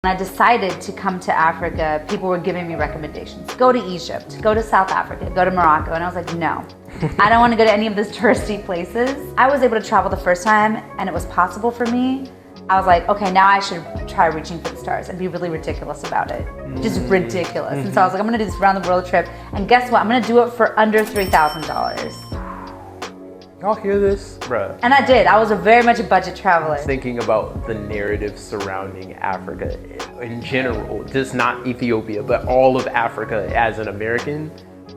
When I decided to come to Africa, people were giving me recommendations. Go to Egypt, go to South Africa, go to Morocco. And I was like, no, I don't want to go to any of those touristy places. I was able to travel the first time and it was possible for me. I was like, okay, now I should try reaching for the stars and be really ridiculous about it. Just ridiculous. And so I was like, I'm gonna do this round the world trip. And guess what? I'm gonna do it for under $3,000. Y'all hear this? Bruh. And I did. I was very much a budget traveler. Thinking about the narrative surrounding Africa in general, just not Ethiopia, but all of Africa as an American,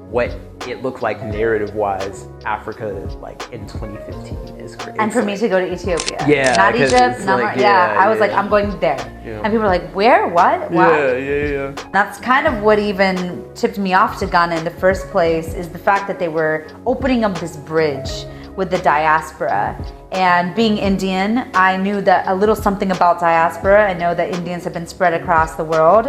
what it looked like narrative-wise, Africa like in 2015 is crazy. And for me to go to Ethiopia. Yeah. Not Egypt, not like, I was like, I'm going there. Yeah. And people were like, where? What? Why? Yeah. That's kind of what even tipped me off to Ghana in the first place, is the fact that they were opening up this bridge with the diaspora. And being Indian, I knew that a little something about diaspora. I know that Indians have been spread across the world.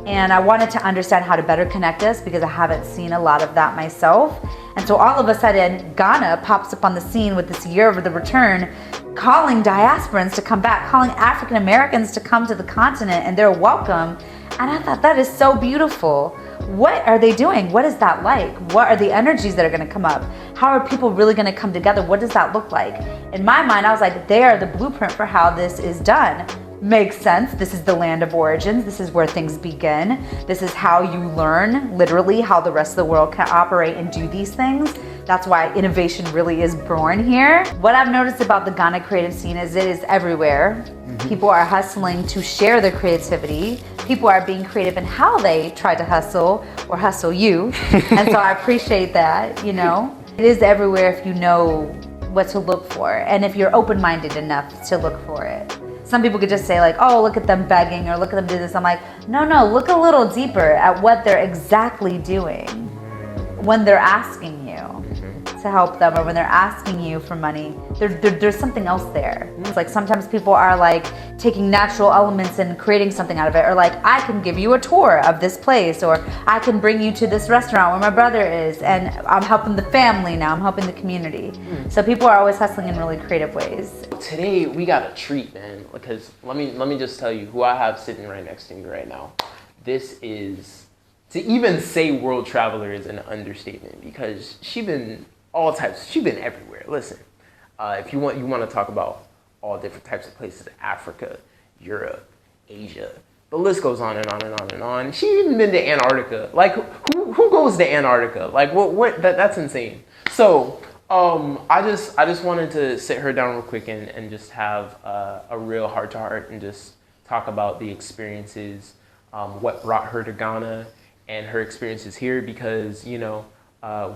And I wanted to understand how to better connect us because I haven't seen a lot of that myself. And so all of a sudden, Ghana pops up on the scene with this year of the return, calling diasporans to come back, calling African Americans to come to the continent, and they're welcome. And I thought, that is so beautiful. What are they doing? What is that like? What are the energies that are gonna come up? How are people really gonna come together? What does that look like? In my mind, I was like, they are the blueprint for how this is done. Makes sense. This is the land of origins. This is where things begin. This is how you learn, literally, how the rest of the world can operate and do these things. That's why innovation really is born here. What I've noticed about the Ghana creative scene is it is everywhere. People are hustling to share their creativity. People are being creative in how they try to hustle or hustle you. And so I appreciate that, you know. It is everywhere if you know what to look for and if you're open-minded enough to look for it. Some people could just say like, oh, look at them begging or look at them do this. I'm like, no, look a little deeper at what they're exactly doing when they're asking you to help them or when they're asking you for money. There's something else there. It's like sometimes people are like taking natural elements and creating something out of it, or like, I can give you a tour of this place, or I can bring you to this restaurant where my brother is, and I'm helping the family now, I'm helping the community. So people are always hustling in really creative ways. Today we got a treat, man, because let me just tell you who I have sitting right next to me right now. This is, to even say world traveler is an understatement, because she's been all types, she's been everywhere. Listen, if you want to talk about all different types of places, Africa, Europe, Asia, the list goes on and on and on and on. She even been to Antarctica. Like, who goes to Antarctica? Like, what that's insane. So I just wanted to sit her down real quick and just have a real heart to heart and just talk about the experiences, what brought her to Ghana and her experiences here, because, you know,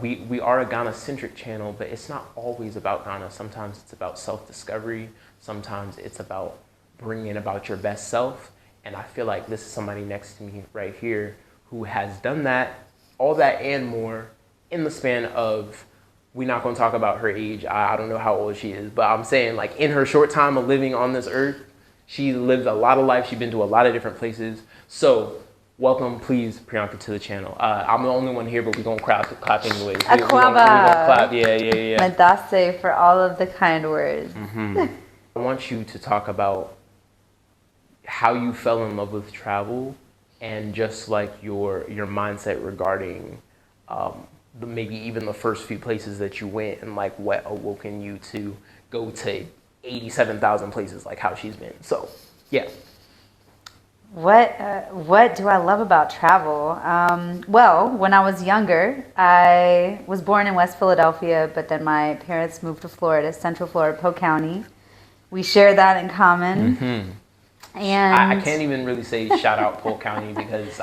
we are a Ghana-centric channel, but it's not always about Ghana. Sometimes it's about self-discovery. Sometimes it's about bringing about your best self. And I feel like this is somebody next to me right here who has done that, all that and more, in the span of, we're not going to talk about her age. I don't know how old she is, but I'm saying, like, in her short time of living on this earth, she lived a lot of life. She's been to a lot of different places. So welcome, please, Priyanka, to the channel. I'm the only one here, but we're going to clap anyways. We're gonna clap. Yeah. Mandase for all of the kind words. I want you to talk about how you fell in love with travel and just like your mindset regarding maybe even the first few places that you went, and like what awoken you to go to 87,000 places, like how she's been. So, yeah. What do I love about travel? Well, when I was younger, I was born in West Philadelphia, but then my parents moved to Florida, Central Florida, Polk County. We share that in common. And I can't even really say shout out Polk County because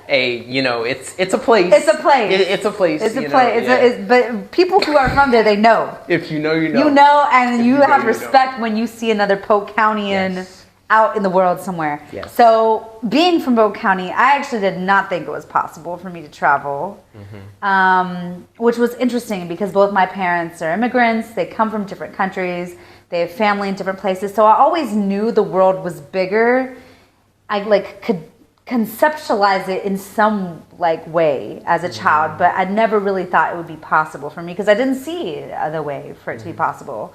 you know, it's a place. It's a place. It's a place. It's a place. But people who are from there, they know. If you know, you know. You know, and you have respect when you see another Polk Countyan out in the world somewhere. Yes. So being from Polk County, I actually did not think it was possible for me to travel, which was interesting because both my parents are immigrants. They come from different countries. They have family in different places. So I always knew the world was bigger. I could conceptualize it in some way as a child, but I never really thought it would be possible for me because I didn't see the way for it to be possible.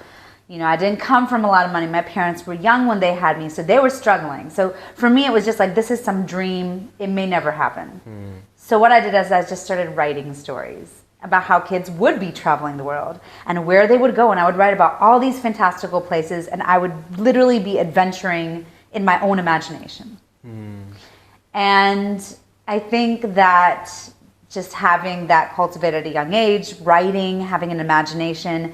You know, I didn't come from a lot of money. My parents were young when they had me, so they were struggling. So for me, it was just like, this is some dream. It may never happen. So what I did is I just started writing stories about how kids would be traveling the world and where they would go. And I would write about all these fantastical places, and I would literally be adventuring in my own imagination. And I think that just having that cultivated at a young age, writing, having an imagination,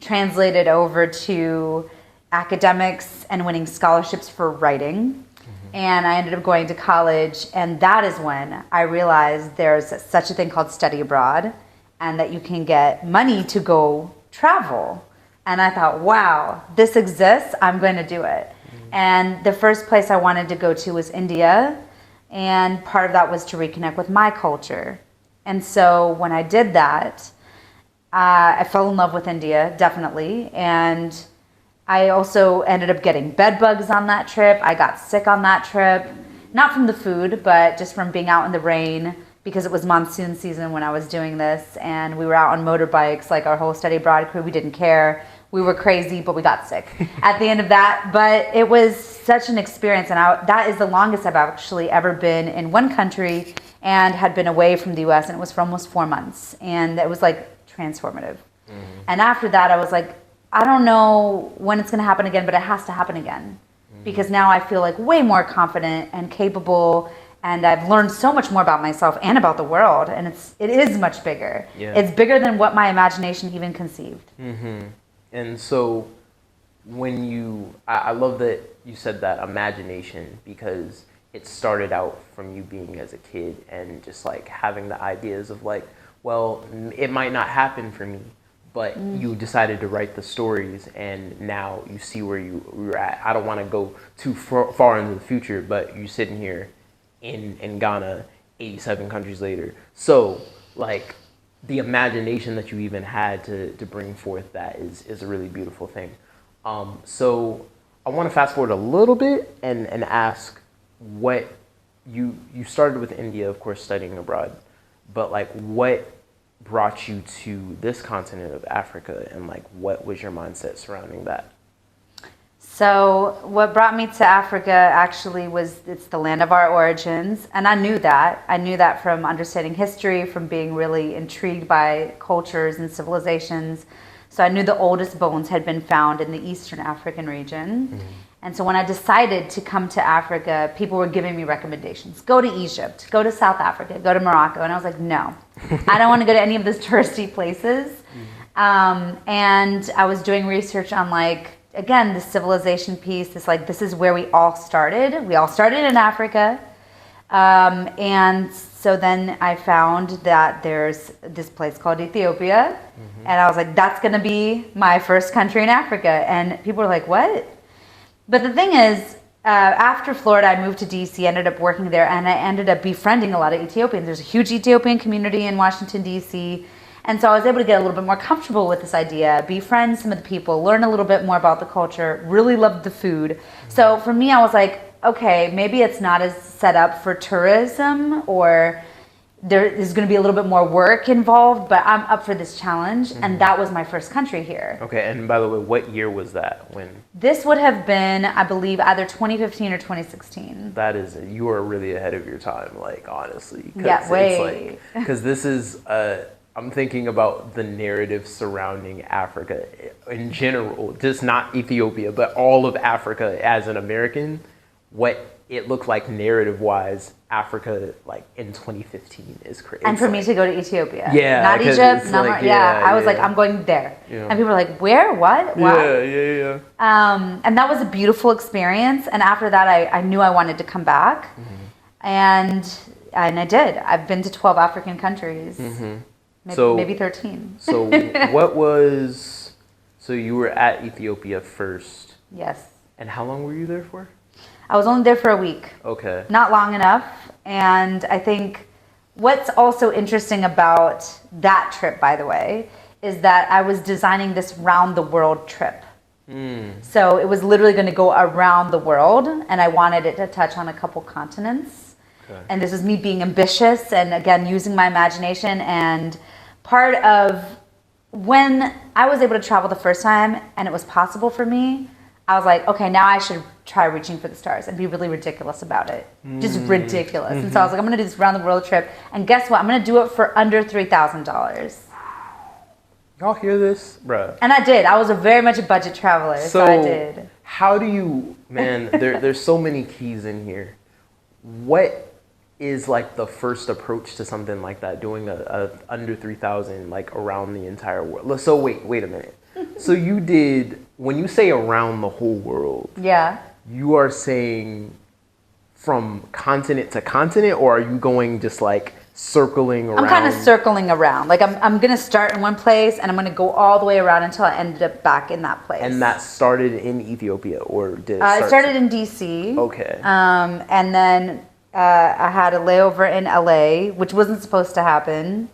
translated over to academics and winning scholarships for writing. And I ended up going to college, and that is when I realized there's such a thing called study abroad, and that you can get money to go travel. And I thought, wow, this exists, I'm going to do it. And the first place I wanted to go to was India, and part of that was to reconnect with my culture. And so when I did that, I fell in love with India, definitely. And I also ended up getting bed bugs on that trip. I got sick on that trip, not from the food, but just from being out in the rain, because it was monsoon season when I was doing this. And we were out on motorbikes, like our whole study abroad crew. We didn't care. We were crazy, but we got sick at the end of that. But it was such an experience. And that is the longest I've actually ever been in one country and had been away from the US. And it was for almost 4 months. And it was like transformative. And after that, I was like, I don't know when it's going to happen again, but it has to happen again. Because now I feel like way more confident and capable, and I've learned so much more about myself and about the world, and it is much bigger. It's bigger than what my imagination even conceived. And so when I love that you said that imagination, because it started out from you being as a kid and just like having the ideas of like, well, it might not happen for me, but you decided to write the stories, and now you see where you're at. I don't want to go too far into the future, but you're sitting here in Ghana 87 countries later. So like the imagination that you even had to bring forth that is a really beautiful thing. So I want to fast forward a little bit and ask what you started with India, of course, studying abroad. But like, what brought you to this continent of Africa, and like, what was your mindset surrounding that? So what brought me to Africa actually was, it's the land of our origins. And I knew that. I knew that from understanding history, from being really intrigued by cultures and civilizations. So I knew the oldest bones had been found in the Eastern African region. And so when I decided to come to Africa, people were giving me recommendations. Go to Egypt, go to South Africa, go to Morocco. And I was like, no, I don't want to go to any of those touristy places. And I was doing research on like, again, the civilization piece, this is where we all started. We all started in Africa. And so then I found that there's this place called Ethiopia. And I was like, that's going to be my first country in Africa. And people were like, what? But the thing is, after Florida, I moved to DC, ended up working there, and I ended up befriending a lot of Ethiopians. There's a huge Ethiopian community in Washington, DC. And so I was able to get a little bit more comfortable with this idea, befriend some of the people, learn a little bit more about the culture, really loved the food. So for me, I was like, okay, maybe it's not as set up for tourism, or there is going to be a little bit more work involved, but I'm up for this challenge. And that was my first country here. Okay, and by the way, what year was that? When? This would have been, I believe, either 2015 or 2016. That is, you are really ahead of your time, like, honestly. Yeah, way. Because this is, I'm thinking about the narrative surrounding Africa in general, just not Ethiopia, but all of Africa as an American, what it looked like narrative-wise, Africa, like, in 2015 is crazy. And for me to go to Ethiopia. Yeah. Not Egypt, not like, I was like, I'm going there. Yeah. And people were like, where? What? Yeah. And that was a beautiful experience. And after that, I knew I wanted to come back. And I did. I've been to 12 African countries. Maybe 13. So so you were at Ethiopia first. Yes. And how long were you there for? I was only there for a week. Okay. Not long enough. And I think what's also interesting about that trip, by the way, is that I was designing this round the world trip. So it was literally going to go around the world, and I wanted it to touch on a couple continents. Okay. And this is me being ambitious and, again, using my imagination. And part of when I was able to travel the first time and it was possible for me, I was like, okay, now I should try reaching for the stars and be really ridiculous about it. Just ridiculous. And so I was like, I'm going to do this round the world trip. And guess what? I'm going to do it for under $3,000. Y'all hear this? Bruh. And I did. I was very much a budget traveler, so I did. How do you, man, there's so many keys in here. What is like the first approach to something like that, doing a under 3,000 like around the entire world? So wait a minute. So you did, when you say around the whole world, yeah, you are saying from continent to continent, or are you going just like circling around? I'm kind of circling around. Like I'm going to start in one place and I'm going to go all the way around until I ended up back in that place. And that started in Ethiopia, or did it it started in DC. Okay. And then I had a layover in LA, which wasn't supposed to happen.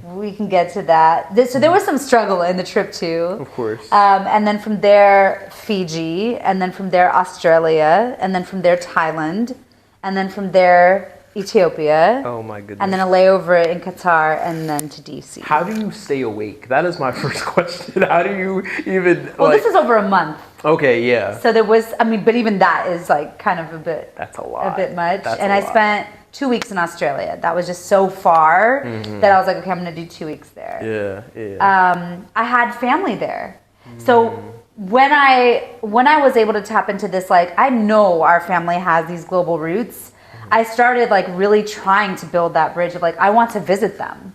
We can get to that. So there was some struggle in the trip too. Of course. And then from there, Fiji, and then from there, Australia, and then from there, Thailand, and then from there, Ethiopia. Oh my goodness. And then a layover in Qatar, and then to DC. How do you stay awake? That is my first question. How do you even? Well, this is over a month. Okay, yeah. So there was, but even that is like kind of a bit. That's a lot. A bit much. That's and a I lot. spent 2 weeks in Australia. That was just so far that I was like, okay, I'm gonna do 2 weeks there. Yeah. I had family there, so when I was able to tap into this, like I know our family has these global roots. I started like really trying to build that bridge of like I want to visit them,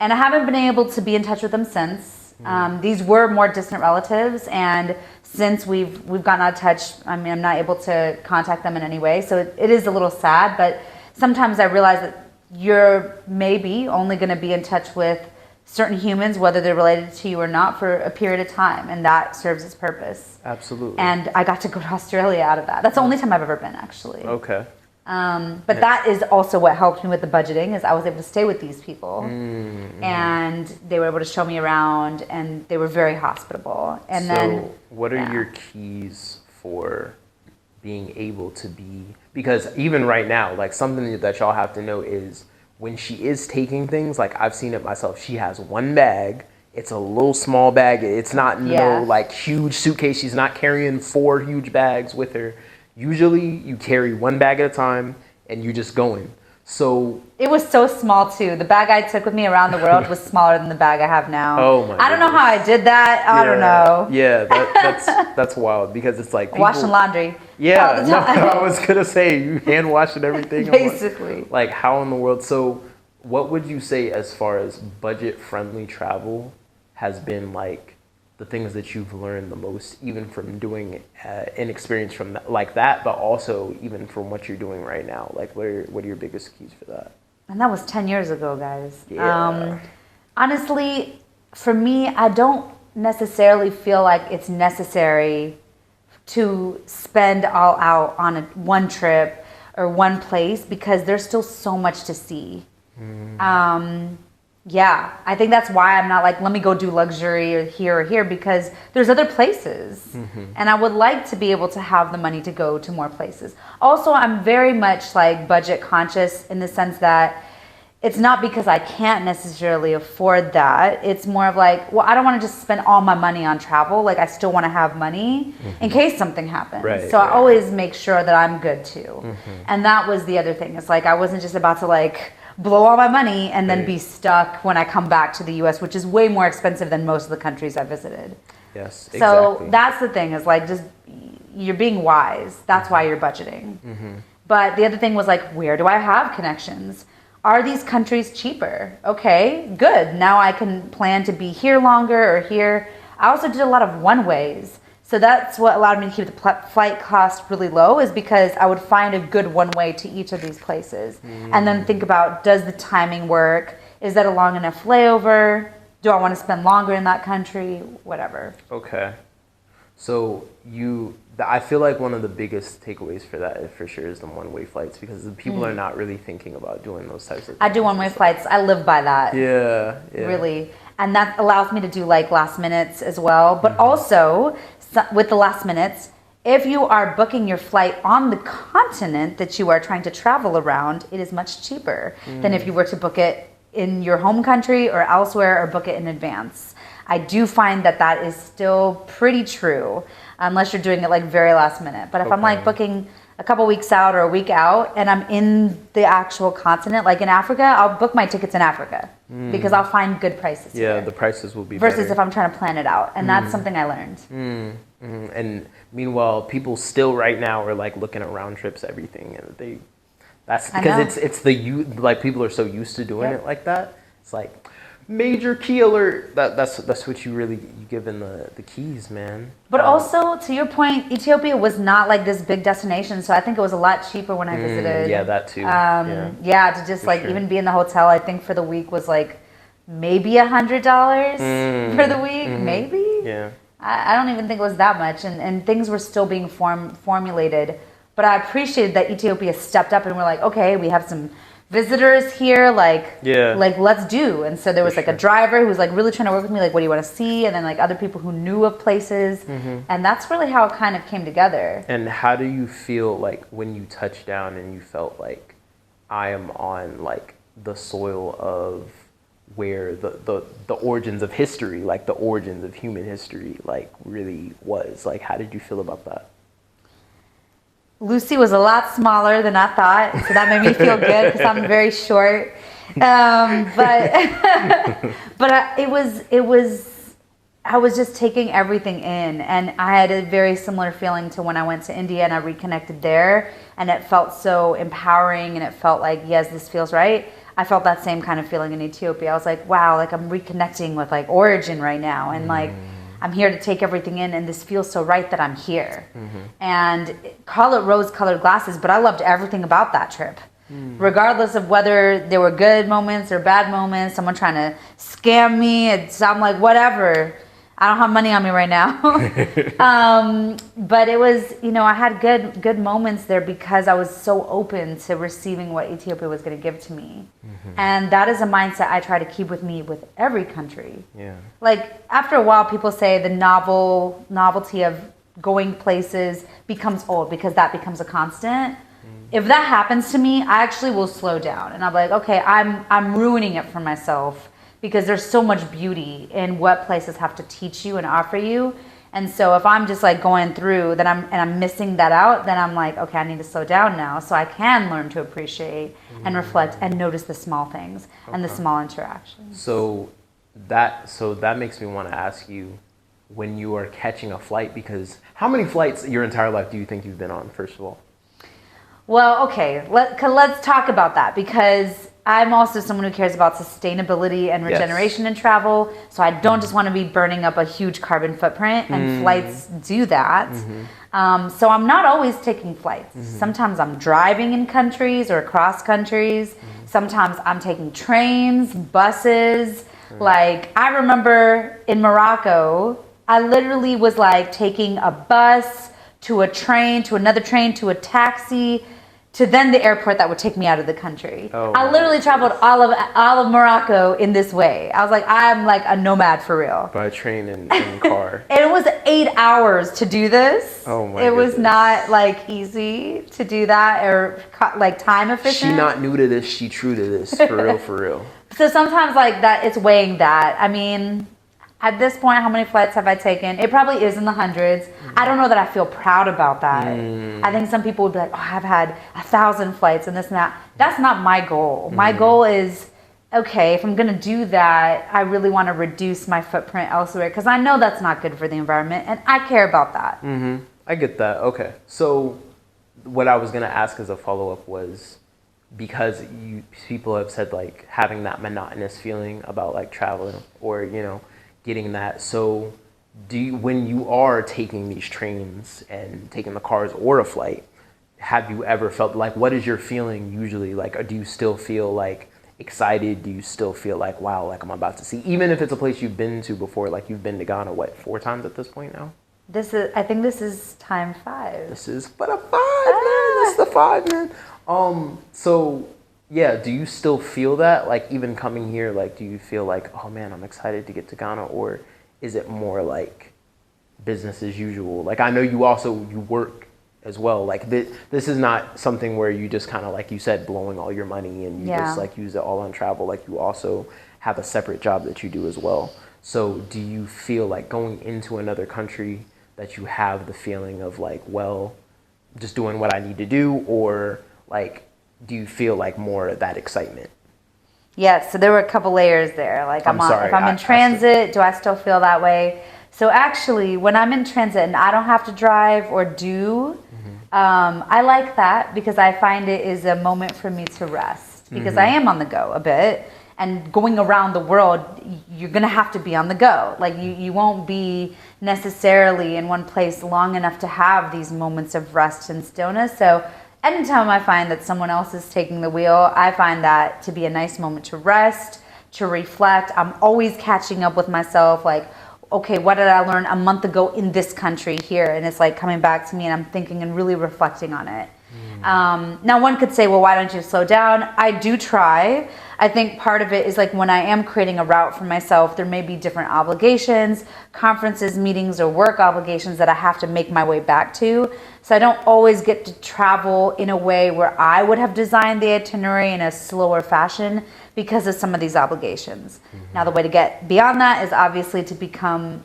and I haven't been able to be in touch with them since. These were more distant relatives, and since we've gotten out of touch, I'm not able to contact them in any way. So it is a little sad, but sometimes I realize that you're maybe only going to be in touch with certain humans, whether they're related to you or not, for a period of time, and that serves its purpose. Absolutely. And I got to go to Australia out of that. That's the only time I've ever been, actually. Okay. But that is also what helped me with the budgeting, is I was able to stay with these people, and they were able to show me around, and they were very hospitable. And then, what are your keys for being able to be? Because even right now, like something that y'all have to know is when she is taking things, like I've seen it myself. She has one bag. It's a little small bag. It's not no like huge suitcase. She's not carrying 4 huge bags with her. Usually you carry one bag at a time and you just going. So it was so small too. The bag I took with me around the world was smaller than the bag I have now. Oh my! I don't know how I did that. I don't know. Yeah, that's wild, because it's like washing laundry. Yeah, all the time. No, I was gonna say you hand wash and everything. Basically. Like how in the world? So what would you say as far as budget friendly travel has been like? The things that you've learned the most, even from doing an experience from that, like that, but also even from what you're doing right now? Like, what are your biggest keys for that? And that was 10 years ago, guys. Yeah. Honestly, for me, I don't necessarily feel like it's necessary to spend all out on one trip or one place, because there's still so much to see. Yeah, I think that's why I'm not like, let me go do luxury or here, because there's other places. And I would like to be able to have the money to go to more places. Also, I'm very much like budget conscious in the sense that it's not because I can't necessarily afford that. It's more of like, well, I don't want to just spend all my money on travel. Like I still want to have money in case something happens. Right, so I always make sure that I'm good too. And that was the other thing. It's like, I wasn't just about to like blow all my money and then be stuck when I come back to the US, which is way more expensive than most of the countries I visited. Yes, exactly. So that's the thing, is like, just you're being wise. That's why you're budgeting. But the other thing was like, where do I have connections? Are these countries cheaper? Okay, good. Now I can plan to be here longer or here. I also did a lot of one-ways. So that's what allowed me to keep the flight cost really low, is because I would find a good one-way to each of these places. And then think about, does the timing work? Is that a long enough layover? Do I want to spend longer in that country? Whatever. Okay. So I feel like one of the biggest takeaways for that, for sure, is the one-way flights, because the people are not really thinking about doing those types of things. I do one-way flights. I live by that. Yeah. Really. And that allows me to do like last minutes as well. But also, with the last minutes, if you are booking your flight on the continent that you are trying to travel around, it is much cheaper than if you were to book it in your home country or elsewhere, or book it in advance. I do find that that is still pretty true, unless you're doing it like very last minute. But if I'm like booking a couple weeks out or a week out and I'm in the actual continent, like in Africa, I'll book my tickets in Africa because I'll find good prices here. The prices will be versus better. if I'm trying to plan it out. And that's something I learned. And meanwhile, people still right now are like looking at round trips, everything, and that's because it's like people are so used to doing it like that. It's like major key alert. That's what you give in the keys, man. But also, to your point, Ethiopia was not like this big destination, so I think it was a lot cheaper when I visited. Yeah, that too. To just like even be in the hotel, I think for the week was like maybe $100 for the week, maybe. Yeah. I don't even think it was that much, and things were still being formulated. But I appreciated that Ethiopia stepped up and we're like, okay, we have some visitors here, like let's do. And so there was like a driver who was like really trying to work with me, like, what do you want to see? And then like other people who knew of places. And that's really how it kind of came together. And how do you feel like when you touched down and you felt like I am on like the soil of where the origins of history, like the origins of human history, like really was? Like, how did you feel about that? Lucy was a lot smaller than I thought, so that made me feel good because I'm very short. But it was I was just taking everything in, and I had a very similar feeling to when I went to India and I reconnected there, and it felt so empowering, and it felt like, yes, this feels right. I felt that same kind of feeling in Ethiopia. I was like, wow, like I'm reconnecting with like origin right now, and like I'm here to take everything in, and this feels so right that I'm here. And call it rose-colored glasses, but I loved everything about that trip. Regardless of whether there were good moments or bad moments, someone trying to scam me, I'm like, whatever. I don't have money on me right now. But it was, I had good moments there because I was so open to receiving what Ethiopia was going to give to me. And that is a mindset I try to keep with me with every country. Yeah. Like after a while, people say the novelty of going places becomes old because that becomes a constant. If that happens to me, I actually will slow down and I'm like, okay, I'm ruining it for myself. Because there's so much beauty in what places have to teach you and offer you. And so if I'm just like going through then I'm missing that out, then I'm like, okay, I need to slow down now so I can learn to appreciate and reflect and notice the small things and the small interactions. So that makes me want to ask you, when you are catching a flight, because how many flights your entire life do you think you've been on, first of all? Well, okay, let's talk about that, because I'm also someone who cares about sustainability and regeneration in travel. So I don't just want to be burning up a huge carbon footprint, and flights do that. So I'm not always taking flights. Sometimes I'm driving in countries or across countries. Sometimes I'm taking trains, buses. Like I remember in Morocco, I literally was like taking a bus to a train, to another train, to a taxi, to then the airport that would take me out of the country. I literally traveled all of Morocco in this way. I was like, I'm like a nomad for real. By train and car. And it was 8 hours to do this. Oh my It was not like easy to do that or like time efficient. She not new to this, she true to this, for real, for real. So sometimes like that, it's weighing that. I mean, at this point, how many flights have I taken? It probably is in the hundreds. I don't know that I feel proud about that. I think some people would be like, oh, I've had 1,000 flights and this and that. That's not my goal. My goal is, okay, if I'm going to do that, I really want to reduce my footprint elsewhere because I know that's not good for the environment and I care about that. I get that. Okay. So what I was going to ask as a follow-up was, because people have said like having that monotonous feeling about like traveling or, getting that. So when you are taking these trains and taking the cars or a flight, have you ever felt like, what is your feeling usually like? Or do you still feel like excited? Do you still feel like, wow, like I'm about to see, even if it's a place you've been to before, like you've been to Ghana, 4 times at this point now? I think this is time 5. This is but a 5, man. This is the 5, man. So yeah, do you still feel that? Like even coming here, like do you feel like, oh man, I'm excited to get to Ghana? Or is it more like business as usual? Like I know you work as well. Like this is not something where you just kind of, like you said, blowing all your money and you just like use it all on travel. Like you also have a separate job that you do as well. So do you feel like going into another country that you have the feeling of like, well, just doing what I need to do, or like, do you feel like more of that excitement? Yes, so there were a couple layers there. Like Sorry, if I'm in transit, do I still feel that way? So actually, when I'm in transit and I don't have to drive or do, I like that because I find it is a moment for me to rest because I am on the go a bit. And going around the world, you're going to have to be on the go. Like you won't be necessarily in one place long enough to have these moments of rest and stillness. So anytime I find that someone else is taking the wheel, I find that to be a nice moment to rest, to reflect. I'm always catching up with myself, like, okay, what did I learn a month ago in this country here? And it's like coming back to me and I'm thinking and really reflecting on it. Now one could say, well, why don't you slow down? I do try. I think part of it is like when I am creating a route for myself, there may be different obligations, conferences, meetings, or work obligations that I have to make my way back to. So I don't always get to travel in a way where I would have designed the itinerary in a slower fashion because of some of these obligations. Now the way to get beyond that is obviously to become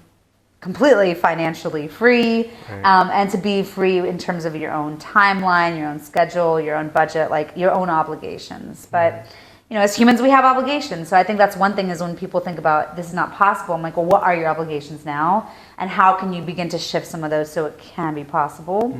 completely financially free, and to be free in terms of your own timeline, your own schedule, your own budget, like your own obligations. But you know, as humans, we have obligations. So I think that's one thing is when people think about this is not possible, I'm like, well, what are your obligations now? And how can you begin to shift some of those so it can be possible?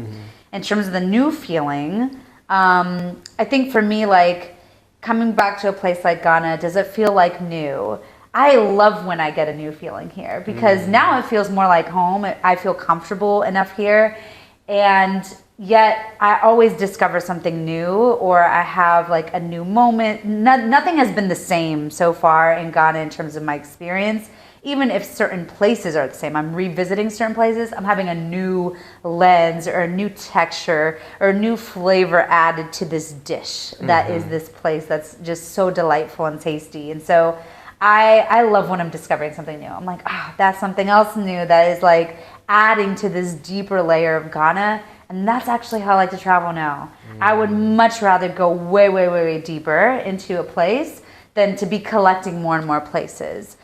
In terms of the new feeling, I think for me, like coming back to a place like Ghana, does it feel like new? I love when I get a new feeling here because now it feels more like home. I feel comfortable enough here. And yet I always discover something new, or I have like a new moment. Nothing has been the same so far in Ghana in terms of my experience. Even if certain places are the same, I'm revisiting certain places, I'm having a new lens or a new texture or a new flavor added to this dish that is this place that's just so delightful and tasty. And so I love when I'm discovering something new. I'm like, that's something else new that is like adding to this deeper layer of Ghana. And that's actually how I like to travel now. I would much rather go way, way, way, way deeper into a place than to be collecting more and more places.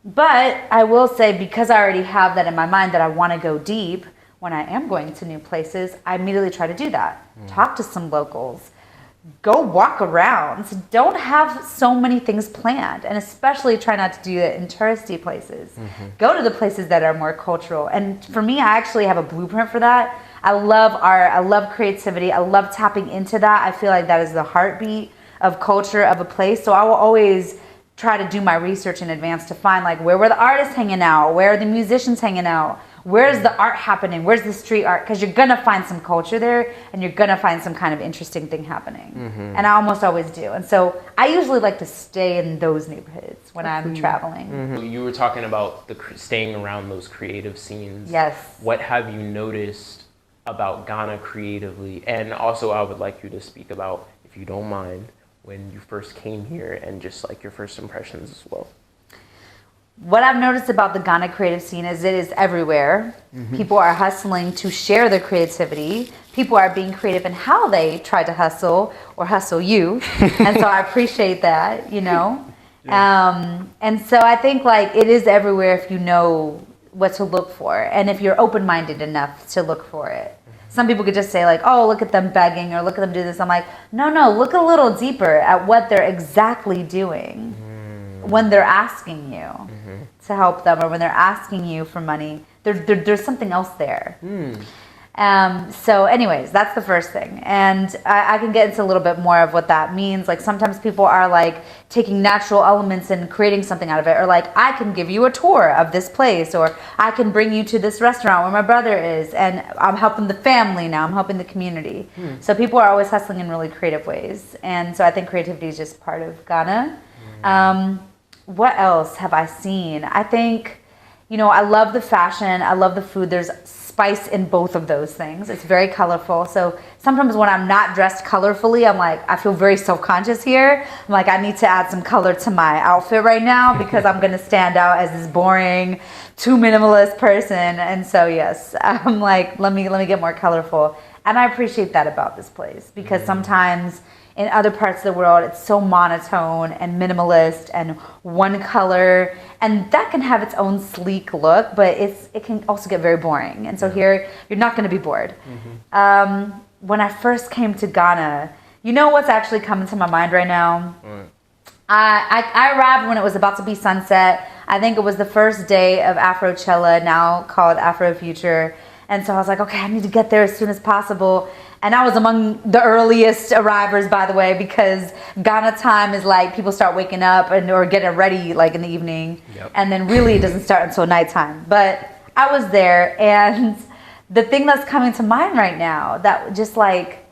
But I will say, because I already have that in my mind that I want to go deep, when I am going to new places, I immediately try to do that. Talk to some locals. Go walk around. So don't have so many things planned, and especially try not to do it in touristy places. Go to the places that are more cultural. And for me, I actually have a blueprint for that. I love art. I love creativity. I love tapping into that. I feel like that is the heartbeat of culture of a place. So I will always try to do my research in advance to find like where were the artists hanging out? Where are the musicians hanging out? Where's the art happening? Where's the street art? Because you're going to find some culture there and you're going to find some kind of interesting thing happening. And I almost always do. And so I usually like to stay in those neighborhoods when I'm traveling. You were talking about staying around those creative scenes. Yes. What have you noticed about Ghana creatively? And also I would like you to speak about, if you don't mind, when you first came here and just like your first impressions as well. What I've noticed about the Ghana creative scene is it is everywhere. People are hustling to share their creativity. People are being creative in how they try to hustle or hustle you. And so I appreciate that, you know. And so I think like it is everywhere if you know what to look for and if you're open-minded enough to look for it. Some people could just say like, oh, look at them begging or look at them do this. I'm like, no, look a little deeper at what they're exactly doing when they're asking you to help them or when they're asking you for money. There's something else there. So anyways, that's the first thing. And I can get into a little bit more of what that means. Like sometimes people are like taking natural elements and creating something out of it. Or like, I can give you a tour of this place, or I can bring you to this restaurant where my brother is. And I'm helping the family now. I'm helping the community. So people are always hustling in really creative ways. And so I think creativity is just part of Ghana. What else have I seen? I think, you know, I love the fashion. I love the food. There's spice in both of those things. It's very colorful. So sometimes when I'm not dressed colorfully, I'm like, I feel very self-conscious here. I'm like, I need to add some color to my outfit right now because I'm going to stand out as this boring, too minimalist person. And so, yes, I'm like, let me get more colorful. And I appreciate that about this place because sometimes in other parts of the world, it's so monotone and minimalist and one color. And that can have its own sleek look, but it can also get very boring. And so here, you're not going to be bored. When I first came to Ghana, you know what's actually coming to my mind right now? I arrived when it was about to be sunset. I think it was the first day of Afrochella, now called Afrofuture. And so I was like, okay, I need to get there as soon as possible. And I was among the earliest arrivers, by the way, because Ghana time is like people start waking up or getting ready like in the evening. And then really it doesn't start until nighttime. But I was there, and the thing that's coming to mind right now that just like,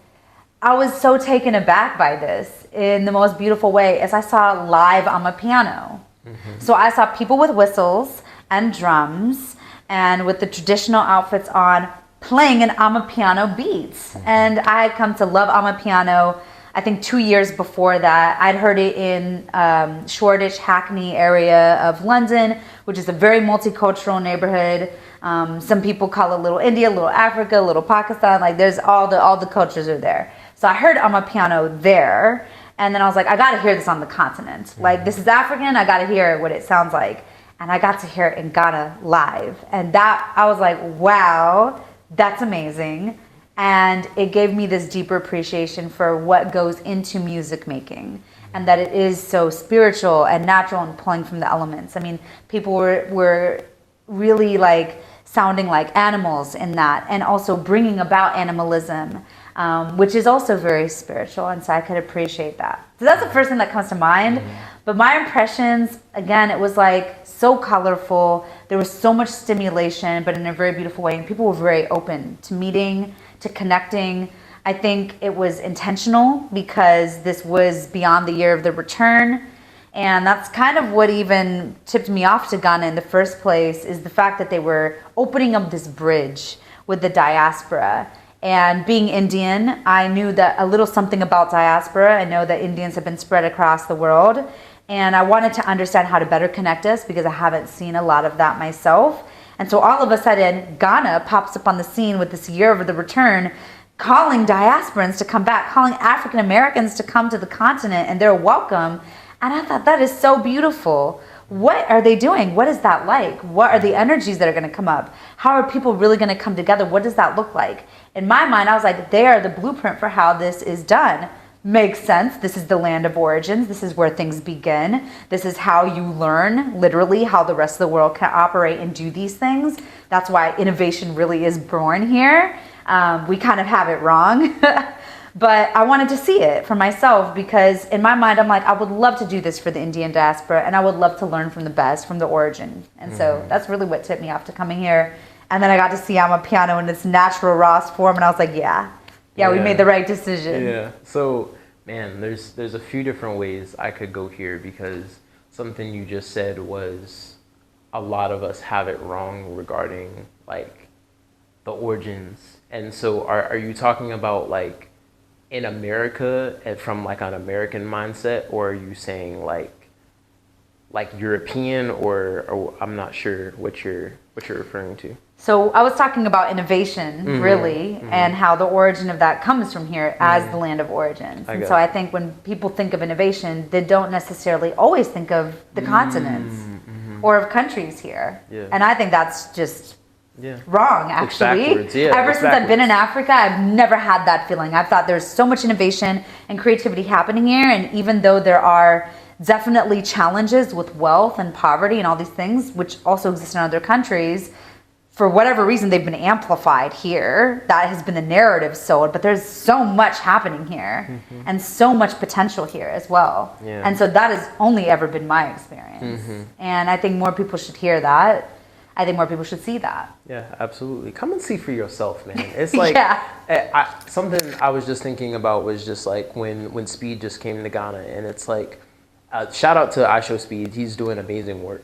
I was so taken aback by this in the most beautiful way as I saw live Amapiano. So I saw people with whistles and drums and with the traditional outfits on, playing an Amapiano beats. And I had come to love Amapiano, I think 2 years before that. I'd heard it in Shoreditch, Hackney area of London, which is a very multicultural neighborhood. Some people call it Little India, Little Africa, Little Pakistan. Like there's all the cultures are there. So I heard Amapiano there. And then I was like, I got to hear this on the continent. Like this is African, I got to hear what it sounds like. And I got to hear it in Ghana live. And that, I was like, wow, that's amazing. And it gave me this deeper appreciation for what goes into music making, and that it is so spiritual and natural and pulling from the elements. I mean, people were really like sounding like animals in that, and also bringing about animalism, which is also very spiritual. And so I could appreciate that. So that's the first thing that comes to mind. But my impressions, again, it was like so colorful. There was so much stimulation, but in a very beautiful way. And people were very open to meeting, to connecting. I think it was intentional because this was beyond the year of the return. And that's kind of what even tipped me off to Ghana in the first place, is the fact that they were opening up this bridge with the diaspora. And being Indian, I knew that a little something about diaspora. I know that Indians have been spread across the world. And I wanted to understand how to better connect us because I haven't seen a lot of that myself. And so all of a sudden, Ghana pops up on the scene with this year of the return, calling diasporans to come back, calling African Americans to come to the continent, and they're welcome. And I thought, that is so beautiful. What are they doing? What is that like? What are the energies that are going to come up? How are people really going to come together? What does that look like? In my mind, I was like, they are the blueprint for how this is done. Makes sense. This is the land of origins. This is where things begin. This is how you learn, literally, how the rest of the world can operate and do these things. That's why innovation really is born here. We kind of have it wrong. But I wanted to see it for myself because in my mind, I'm like, I would love to do this for the Indian diaspora, and I would love to learn from the best, from the origin. And so that's really what tipped me off to coming here. And then I got to see Amapiano in its natural raw form, and I was like, yeah, we made the right decision. Yeah. So, man, there's a few different ways I could go here, because something you just said was a lot of us have it wrong regarding like the origins. And so are you talking about like in America and from like an American mindset, or are you saying like European, or I'm not sure what you're referring to? So I was talking about innovation, really, and how the origin of that comes from here as the land of origins. And so I think when people think of innovation, they don't necessarily always think of the continents or of countries here. Yeah. And I think that's just wrong, actually. Ever since I've been in Africa, I've never had that feeling. I've thought there's so much innovation and creativity happening here, and even though there are definitely challenges with wealth and poverty and all these things, which also exist in other countries, for whatever reason, they've been amplified here. That has been the narrative sold, but there's so much happening here and so much potential here as well. Yeah. And so that has only ever been my experience. And I think more people should hear that. I think more people should see that. Yeah, absolutely. Come and see for yourself, man. It's like something I was just thinking about was just like when Speed just came to Ghana, and it's like, shout out to I Show Speed. He's doing amazing work.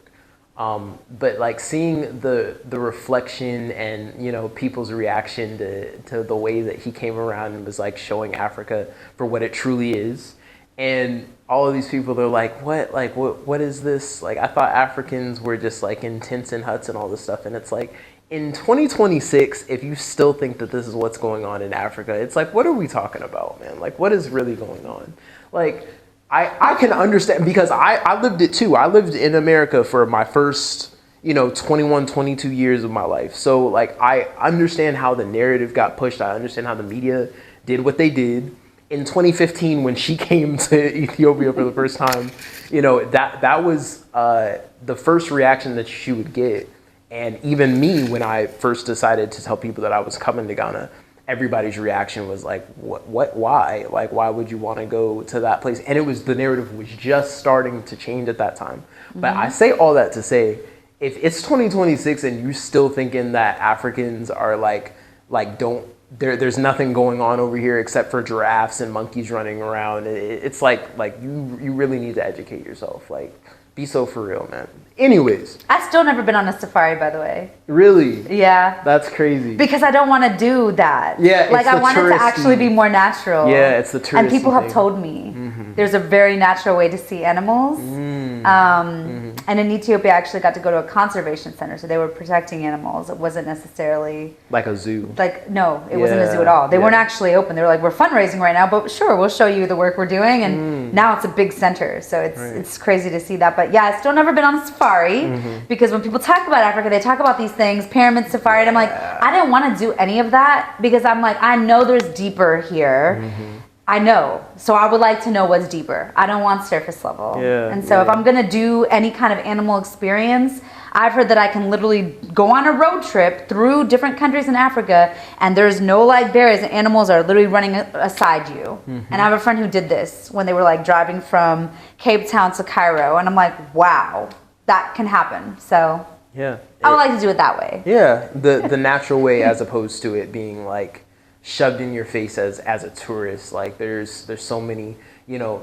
But like seeing the reflection and, you know, people's reaction to the way that he came around and was like showing Africa for what it truly is. And all of these people, they're like, what is this? Like, I thought Africans were just like in tents and huts and all this stuff. And it's like, in 2026, if you still think that this is what's going on in Africa, it's like, what are we talking about, man? Like, what is really going on? Like, I can understand, because I lived it too. I lived in America for my first, 21, 22 years of my life. So, like, I understand how the narrative got pushed. I understand how the media did what they did. In 2015, when she came to Ethiopia for the first time, that was the first reaction that she would get. And even me, when I first decided to tell people that I was coming to Ghana, everybody's reaction was like, what, why? Like, why would you want to go to that place? And the narrative was just starting to change at that time. Mm-hmm. But I say all that to say, if it's 2026 and you're still thinking that Africans are there's nothing going on over here except for giraffes and monkeys running around, it's like you really need to educate yourself. Like, be so for real, man. Anyways. I've still never been on a safari, by the way. Really? Yeah. That's crazy. Because I don't want to do that. Yeah, like, I want it to actually be more natural. Yeah, it's the touristy And people have thing. told me there's a very natural way to see animals. And in Ethiopia, I actually got to go to a conservation center, so they were protecting animals. It wasn't necessarily... like a zoo. Like, no, it wasn't a zoo at all. They weren't actually open. They were like, we're fundraising right now, but sure, we'll show you the work we're doing. And now it's a big center, so it's crazy to see that. But yeah, I've still never been on a safari, because when people talk about Africa, they talk about these things, pyramid safari, and I'm like, I didn't want to do any of that, because I'm like, I know there's deeper here. I know. So I would like to know what's deeper. I don't want surface level. And so if I'm going to do any kind of animal experience, I've heard that I can literally go on a road trip through different countries in Africa, and there's no like barriers, and animals are literally running aside you. And I have a friend who did this when they were like driving from Cape Town to Cairo, and I'm like, wow, that can happen. So yeah, I would like to do it that way. Yeah, the natural way, as opposed to it being like shoved in your face as a tourist. Like, there's so many,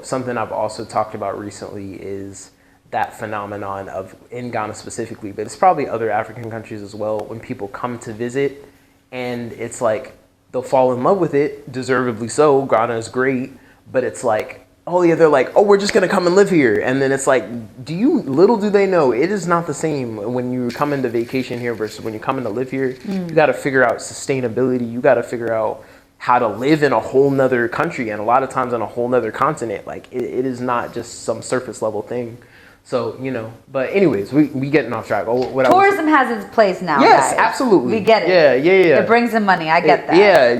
something I've also talked about recently is that phenomenon of, in Ghana specifically, but it's probably other African countries as well, when people come to visit and it's like they'll fall in love with it, deservedly so. Ghana is great, but it's like, oh yeah, they're like, oh, we're just gonna come and live here. And then it's like, little do they know, it is not the same when you come into vacation here versus when you come in to live here. You gotta figure out sustainability. You gotta figure out how to live in a whole nother country, and a lot of times on a whole nother continent. Like, it is not just some surface level thing. So, but anyways, we getting off track. Tourism has its place now. Yes, guys. absolutely. We get it. Yeah. It brings in money. I get that. Yeah,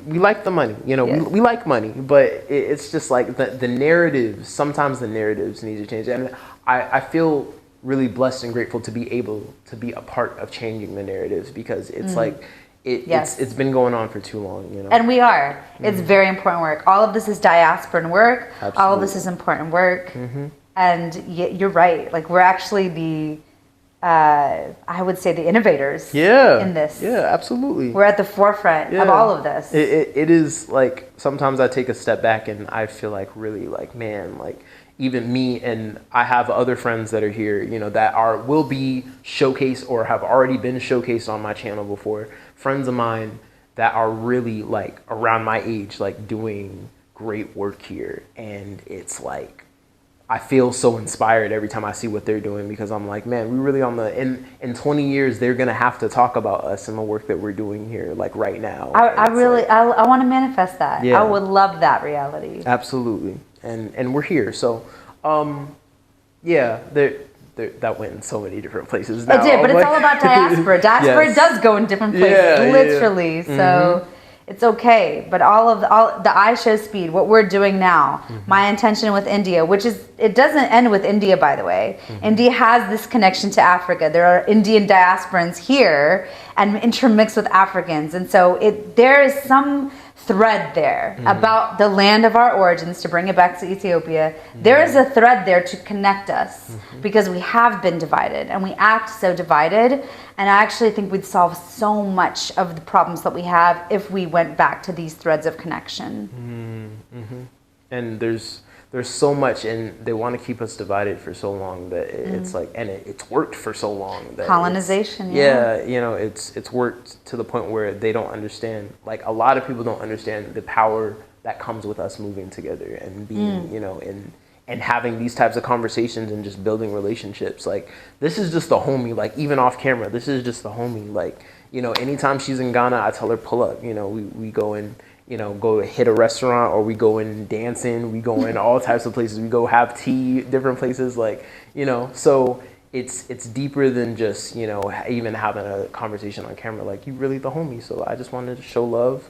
we like the money. We like money, but it's just like the narratives. Sometimes the narratives need to change, and I feel really blessed and grateful to be able to be a part of changing the narratives, because it's like. It's been going on for too long, And we are. It's very important work. All of this is diasporan work. Absolutely. All of this is important work. And you're right. Like, we're actually the, I would say, the innovators in this. Yeah, absolutely. We're at the forefront of all of this. It is like, sometimes I take a step back and I feel like really like, man, like, even me, and I have other friends that are here, that will be showcased or have already been showcased on my channel before. Friends of mine that are really like around my age, like doing great work here. And it's like, I feel so inspired every time I see what they're doing, because I'm like, man, we really in 20 years, they're going to have to talk about us and the work that we're doing here, like right now. I want to manifest that. Yeah. I would love that reality. Absolutely. And we're here. So, that went in so many different places now. It did, but it's all about diaspora. Diaspora does go in different places, literally. So it's okay. But all the I show speed, what we're doing now, my intention with India, it doesn't end with India, by the way. India has this connection to Africa. There are Indian diasporans here and intermixed with Africans. And so there is some thread there about the land of our origins, to bring it back to Ethiopia. There is a thread there to connect us, because we have been divided and we act so divided. And I actually think we'd solve so much of the problems that we have if we went back to these threads of connection. And there's so much, and they want to keep us divided for so long that it's like, and it's worked for so long that colonization. It's worked to the point where they don't understand. Like, a lot of people don't understand the power that comes with us moving together and being, and having these types of conversations and just building relationships. Like, this is just the homie, like, even off camera, this is just the homie. Like, you know, anytime she's in Ghana, I tell her, pull up. You know, we go and, you know, go hit a restaurant, or we go in dancing, we go in all types of places. We go have tea, different places, like, you know, so it's deeper than just, you know, even having a conversation on camera. Like, you really the homie. So I just wanted to show love,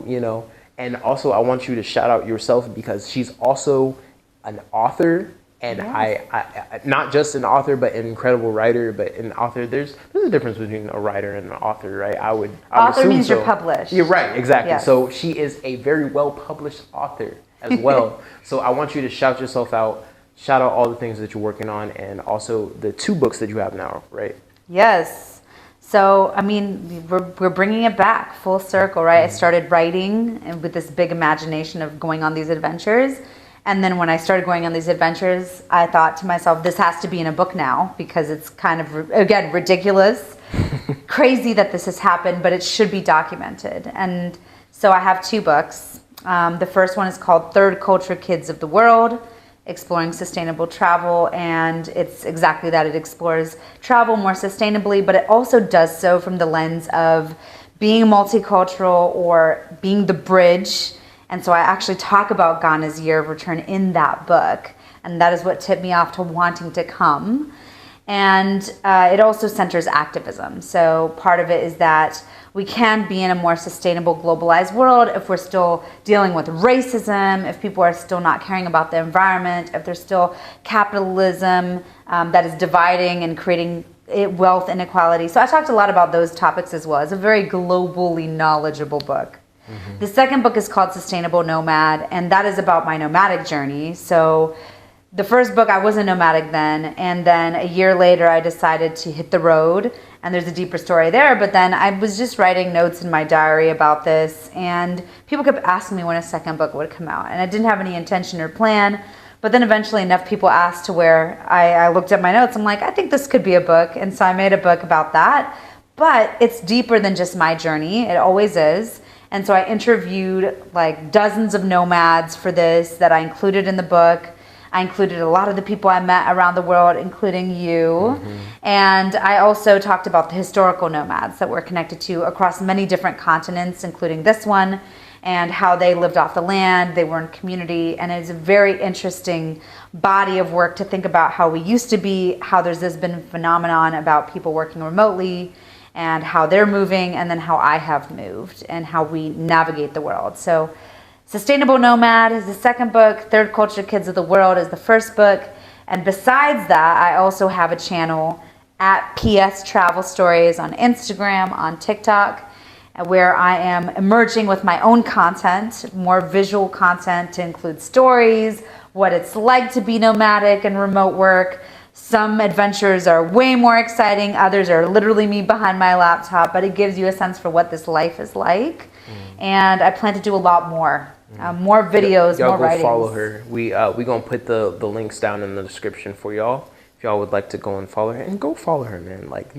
you know, and also I want you to shout out yourself, because she's also an author. And yes. I not just an author, but an incredible writer, but an author. There's a difference between a writer and an author, right? I would author means so. You're published. You're right, exactly. Yes. So she is a very well published author as well. So I want you to shout yourself out, shout out all the things that you're working on, and also the 2 books that you have now, right? Yes. So, I mean, we're bringing it back full circle, right? I started writing and with this big imagination of going on these adventures. And then when I started going on these adventures, I thought to myself, this has to be in a book now, because it's kind of, again, ridiculous, crazy that this has happened, but it should be documented. And so I have 2 books. The first one is called Third Culture Kids of the World, Exploring Sustainable Travel. And it's exactly that. It explores travel more sustainably, but it also does so from the lens of being multicultural or being the bridge. And so I actually talk about Ghana's year of return in that book. And that is what tipped me off to wanting to come. And it also centers activism. So part of it is that we can be in a more sustainable, globalized world if we're still dealing with racism, if people are still not caring about the environment, if there's still capitalism that is dividing and creating wealth inequality. So I talked a lot about those topics as well. It's a very globally knowledgeable book. Mm-hmm. The second book is called Sustainable Nomad, and that is about my nomadic journey. So the first book, I wasn't nomadic then, and then a year later I decided to hit the road, and there's a deeper story there. But then I was just writing notes in my diary about this, and people kept asking me when a second book would come out, and I didn't have any intention or plan. But then eventually enough people asked to where I looked at my notes. I'm like, I think this could be a book, and so I made a book about that. But it's deeper than just my journey. It always is. And so I interviewed like dozens of nomads for this that I included in the book. I included a lot of the people I met around the world, including you. Mm-hmm. And I also talked about the historical nomads that we're connected to across many different continents, including this one, and how they lived off the land, they were in community. And it's a very interesting body of work to think about how we used to be, how there's this been phenomenon about people working remotely, and how they're moving, and then how I have moved, and how we navigate the world. So Sustainable Nomad is the second book. Third Culture Kids of the World is the first book. And besides that, I also have a channel at PS Travel Stories on Instagram, on TikTok, where I am emerging with my own content, more visual content to include stories, what it's like to be nomadic and remote work. Some adventures are way more exciting. Others are literally me behind my laptop, but it gives you a sense for what this life is like. And I plan to do a lot more. More videos, y'all more go writings. Follow her. We gonna put the links down in the description for y'all. If y'all would like to go and follow her, and go follow her, man. Like,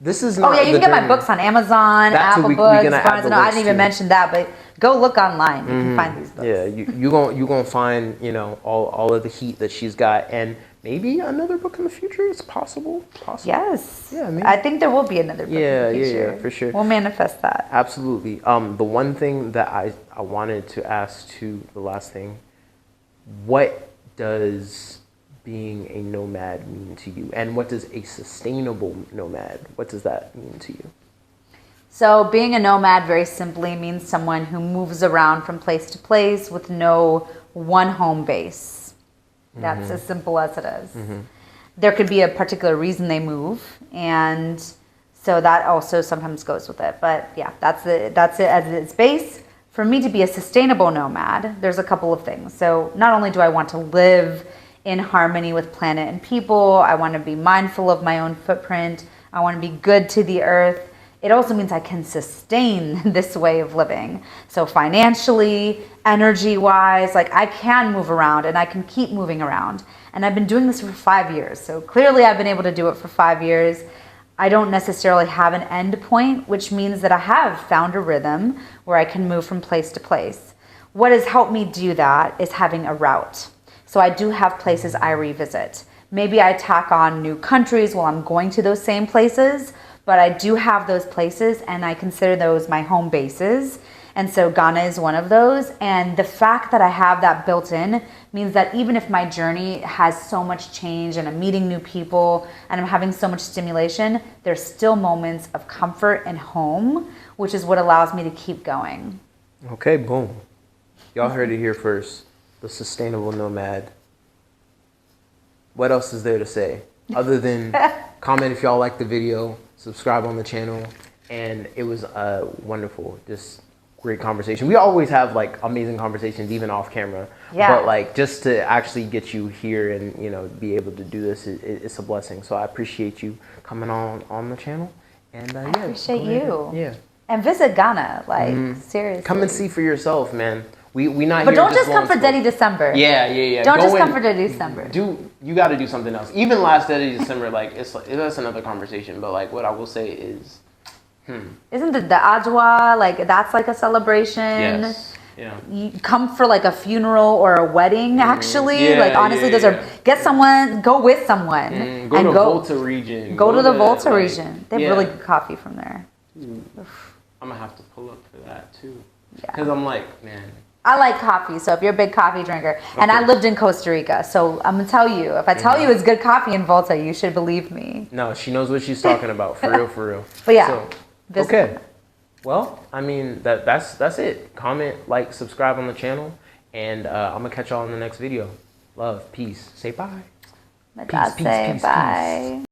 this is not. Oh yeah, you can get my books on Amazon, Apple Books, Barnes and Noble. I didn't even mention that, but go look online. You can find these books. Yeah, you gonna find, you know, all of the heat that she's got, and maybe another book in the future. It's possible. Yes. Yeah, maybe. I think there will be another book in the future. Yeah, for sure. We'll manifest that. Absolutely. The one thing that I wanted to ask to the last thing, what does being a nomad mean to you? And what does a sustainable nomad, what does that mean to you? So being a nomad very simply means someone who moves around from place to place with no one home base. That's as simple as it is. There could be a particular reason they move, and so that also sometimes goes with it. But yeah, that's it as its base. For me to be a sustainable nomad, there's a couple of things. So not only do I want to live in harmony with planet and people, I want to be mindful of my own footprint, I want to be good to the earth. It also means I can sustain this way of living. So financially, energy-wise, like I can move around and I can keep moving around. And I've been doing this for 5 years. So clearly I've been able to do it for 5 years. I don't necessarily have an end point, which means that I have found a rhythm where I can move from place to place. What has helped me do that is having a route. So I do have places I revisit. Maybe I tack on new countries while I'm going to those same places, but I do have those places and I consider those my home bases. And so Ghana is one of those. And the fact that I have that built in means that even if my journey has so much change and I'm meeting new people and I'm having so much stimulation, there's still moments of comfort and home, which is what allows me to keep going. Okay, boom. Y'all heard it here first. The sustainable nomad. What else is there to say other than comment if y'all like the video, subscribe on the channel, and it was wonderful, just great conversation. We always have like amazing conversations even off camera, but like just to actually get you here and you know be able to do this, it's a blessing. So I appreciate you coming on the channel, and I appreciate you. Yeah, and visit Ghana, like seriously. Come and see for yourself, man. We not but here don't just come for Dirty December. Yeah. Don't just come for Dirty December. You got to do something else. Even last Dirty December, like that's another conversation. But like what I will say is, isn't the Adwa like that's like a celebration? Yes. Yeah. You come for like a funeral or a wedding. Actually, like honestly, those are get someone, go with someone, go to Volta region. Go to the Volta region. They have really good coffee from there. I'm gonna have to pull up for that too. Because I'm like, man. I like coffee, so if you're a big coffee drinker, and I lived in Costa Rica, so I'm gonna tell you, if I tell you it's good coffee in Volta, you should believe me. No, she knows what she's talking about, for real, for real. But yeah, so, okay. Well, I mean, that's it. Comment, like, subscribe on the channel, and I'm gonna catch y'all in the next video. Love, peace. Say bye. Peace, peace, bye.